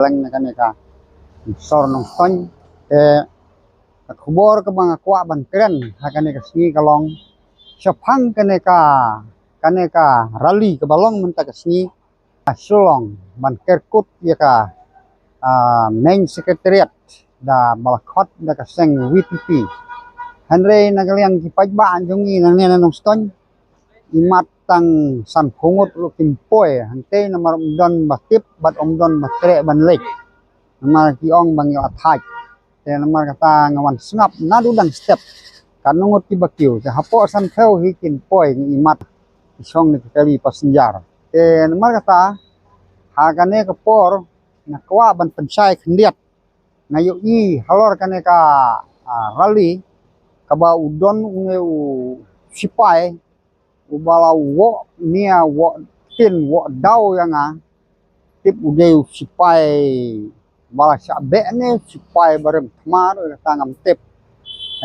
Lang na kaneka sor nong ton khubor ka mga kwa ban kren ha kaneka singi kalong syapang kaneka rally ka balong menta ka singi sulong ban kerkut ya ka main secretariat da balakot da ka seng WPP Henry nagaliang kipajbaan jungi nang nena nong ston imat tang san pungut lu kimpoy hante namar umdon batip bat umdon batre ban lek namar kiong bang yo athai te namar kata ngawan snap nadu dan step kanungut ki bakiu te hapo san theu hi kimpoy ni imat isong ni kali pasenjar te namar kata hagane ka por nakwa ban pensai khendiat ngayo i halor kane ka rally kaba udon ungeu sipai ubala wo nia wo tin wo dau yang tip udeu sipai bala sabe ne sipai barem mar tangam tip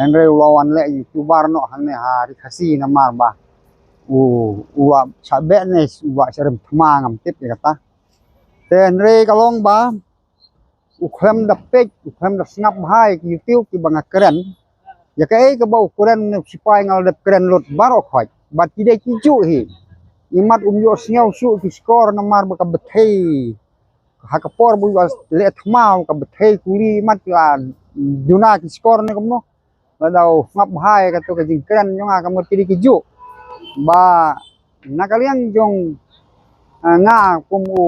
andre lawan le youtuber no hang ne hari khasi namar ba uwa sabe ne uwa serem ngam tip ya kata andre kalong ba ukham da page ukham da snap hai ki youtube ki banga keren ya kai ka ba ukuran sipai ngal dep keren lot baro khoi bat tidak kiju hi imat umyo snyau su ki skor namar ba ka bethei hakapor bu le thmau ka bethei kuli mat la duna ki skor ne komno ladau ngap hai ka to ka jingkran nyonga ka mur tidak kiju ba nakaliang jong nga kumu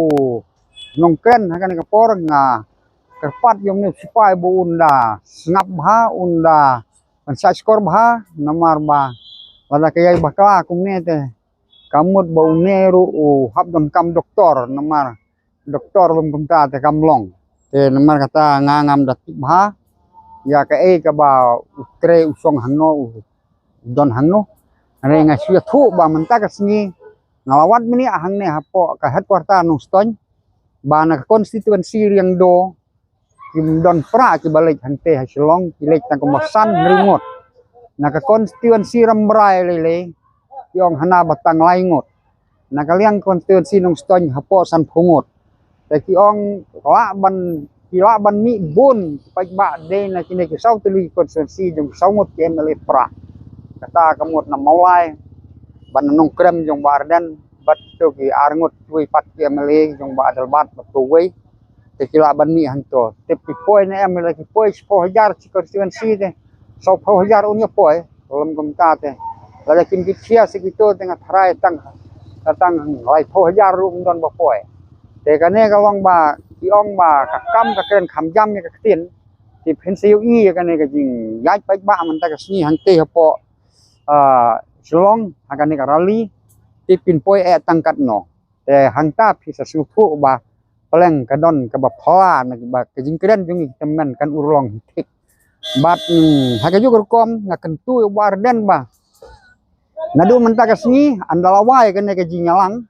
nongken hakan ka por nga kerpat yom ne sipai bu unda ngap ha unda sa skor bha namar ba wala kaya bakla kumne te kamut bau neru habdon kam doktor namar doktor bum kumta te kamlong te namar kata ngangam datik bha ya ka ka ba ukre usong hangno don hangno re nga sia thu ba menta ka singi ngalawat mini ahang ne hapo ka headquarter nung ston ba na constituency riang do kim don pra ki balik hante hasilong kilek tang komasan rimot naka constituency rambrai lele yong hana batang laingot nakaliang constituency nong ston hapo san pungut te kiong la ban mi bun pajba de na kini ki sau tuli constituency jong saungot ki MLA pra kata kamut na maulai ban nong krem jong bardan bat to ki arngot wi pat ki MLA jong ba adalbat batuwe te kila ban mi hanto te poi na MLA ki poi 10,000 si constituency de sau 10,000 unya poi dalam komitate lada kim kitia sekito tengah tharai tang lai 10,000 rum don ba poi te kane kalong ba kiong ba kakam ka kren khamjam ya ka tin ti pensiu i kane ka jing yai pai ba man ta ka sni hante hapo silong hakane ka rally ti pin poi tangkat no te hangta phi sa su thu ba peleng ka don ka ba phla na ba ka jing kren jung temen kan urlong tik bat hakayu kerkom ngaken tu warden ba nadu menta ka singi andalawai kene ka jingalang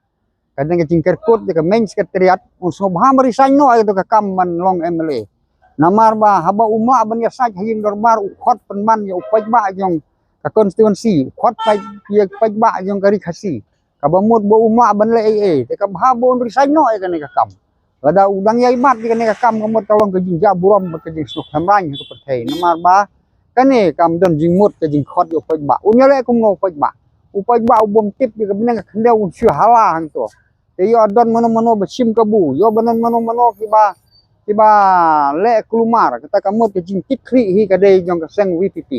kadang ka jingkerkut ka main secretariat uso bha marisan no ay to ka kamman long MLA namar ba haba umma ban ya saj hing dorbar ukhot penman ya upaj ba jong ka constituency ukhot paj ba jong kari khasi ka bamut bo umma ban le te ka bha bo marisan no ay kene ka kam lada udang yai mat kene ka kam kamut tolong ke jingja buram ke jing suk hamrang ke perthei namar ba kane kam don jingmut ke jing khot yo paj ba unyale kum ngo paj ba upaj ba ubom tip ke benang khendeu syu hala hang to te yo don mono besim kabu yo banan mono ki ba le klumar kata kamut ke jing tikri hi ka dei jong ka seng WPP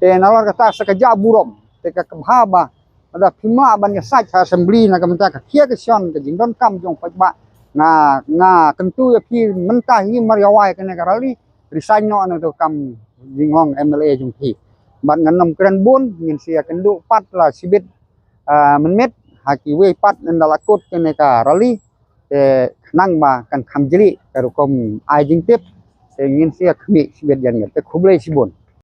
te nalor kata sakaja buram te ka kabha ba ada phima ban ya saj assembly na kamta ka khia ke son ke jing don kam jong paj ba nga tentu ya pi mentah hi mariawai kene karali resign no to kam jingong MLA jung pi ban nganom keren bun ngin sia kendu pat la sibit menmet haki we pat ndalakut kene ka rally te nang ba kan khamjili karukom ai jing tip te ngin sia khmi sibit jan te khublei sibun